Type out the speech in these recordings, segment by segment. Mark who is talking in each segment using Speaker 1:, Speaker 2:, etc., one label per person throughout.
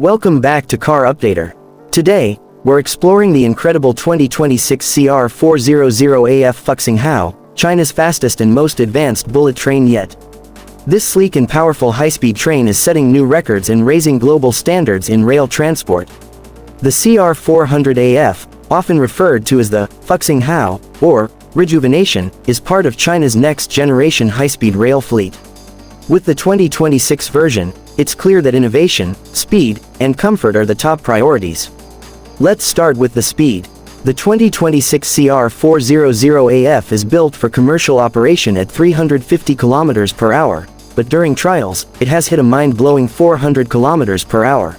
Speaker 1: Welcome back to Car Updater. Today, we're exploring the incredible 2026 CR400AF Fuxing Hao, China's fastest and most advanced bullet train yet. This sleek and powerful high-speed train is setting new records and raising global standards in rail transport. The CR400AF, often referred to as the Fuxing Hao, or rejuvenation, is part of China's next-generation high-speed rail fleet. With the 2026 version, it's clear that innovation, speed, and comfort are the top priorities. Let's start with the speed. The 2026 CR400AF is built for commercial operation at 350 km per hour, but during trials, it has hit a mind-blowing 400 km per hour.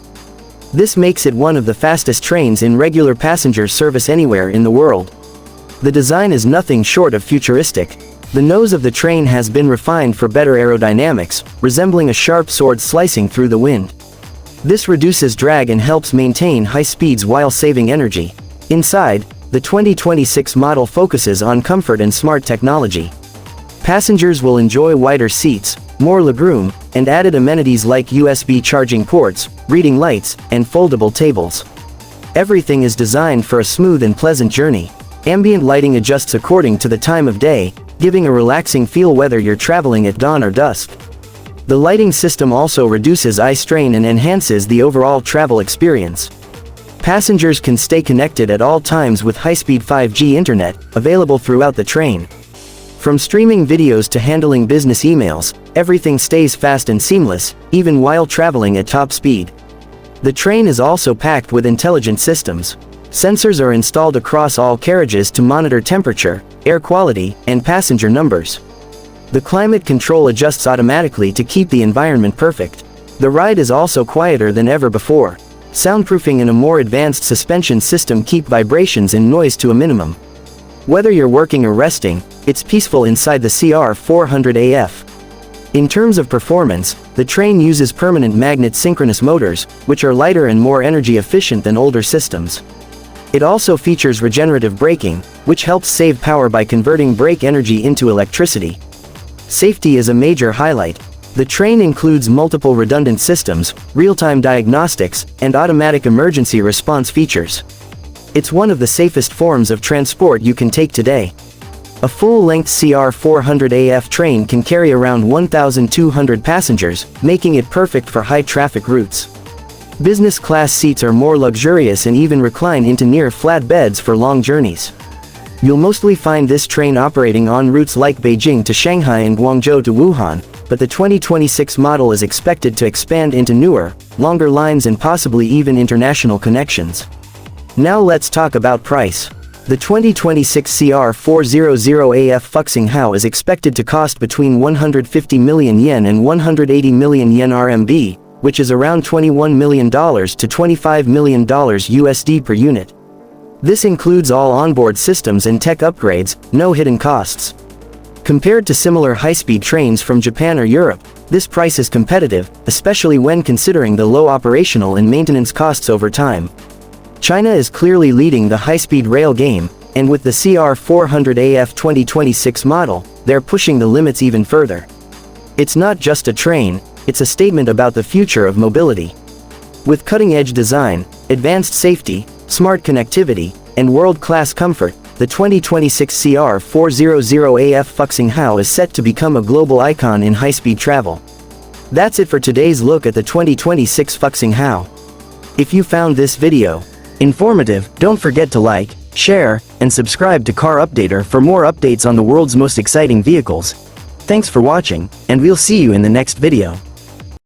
Speaker 1: This makes it one of the fastest trains in regular passenger service anywhere in the world. The design is nothing short of futuristic. The nose of the train has been refined for better aerodynamics, resembling a sharp sword slicing through the wind. This reduces drag and helps maintain high speeds while saving energy. Inside, the 2026 model focuses on comfort and smart technology. Passengers will enjoy wider seats, more legroom, and added amenities like USB charging ports, reading lights, and foldable tables. Everything is designed for a smooth and pleasant journey. Ambient lighting adjusts according to the time of day, giving a relaxing feel whether you're traveling at dawn or dusk. The lighting system also reduces eye strain and enhances the overall travel experience. Passengers can stay connected at all times with high-speed 5G internet, available throughout the train. From streaming videos to handling business emails, everything stays fast and seamless, even while traveling at top speed. The train is also packed with intelligent systems. Sensors are installed across all carriages to monitor temperature, air quality, and passenger numbers. The climate control adjusts automatically to keep the environment perfect. The ride is also quieter than ever before. Soundproofing and a more advanced suspension system keep vibrations and noise to a minimum. Whether you're working or resting, it's peaceful inside the CR400AF. In terms of performance, the train uses permanent magnet synchronous motors, which are lighter and more energy efficient than older systems. It also features regenerative braking, which helps save power by converting brake energy into electricity. Safety is a major highlight. The train includes multiple redundant systems, real-time diagnostics, and automatic emergency response features. It's one of the safest forms of transport you can take today. A full-length CR400AF train can carry around 1,200 passengers, making it perfect for high-traffic routes. Business class seats are more luxurious and even recline into near flat beds for long journeys. You'll mostly find this train operating on routes like Beijing to Shanghai and Guangzhou to Wuhan, but the 2026 model is expected to expand into newer, longer lines and possibly even international connections. Now let's talk about price. The 2026 CR400AF Fuxing Hao is expected to cost between 150 million yen and 180 million yen RMB, which is around $21 million to $25 million USD per unit. This includes all onboard systems and tech upgrades, no hidden costs. Compared to similar high-speed trains from Japan or Europe, this price is competitive, especially when considering the low operational and maintenance costs over time. China is clearly leading the high-speed rail game, and with the CR400AF 2026 model, they're pushing the limits even further. It's not just a train, it's a statement about the future of mobility. With cutting-edge design, advanced safety, smart connectivity, and world-class comfort, the 2026 CR400AF Fuxing Hao is set to become a global icon in high-speed travel. That's it for today's look at the 2026 Fuxing Hao. If you found this video informative, don't forget to like, share, and subscribe to Car Updater for more updates on the world's most exciting vehicles. Thanks for watching, and we'll see you in the next video.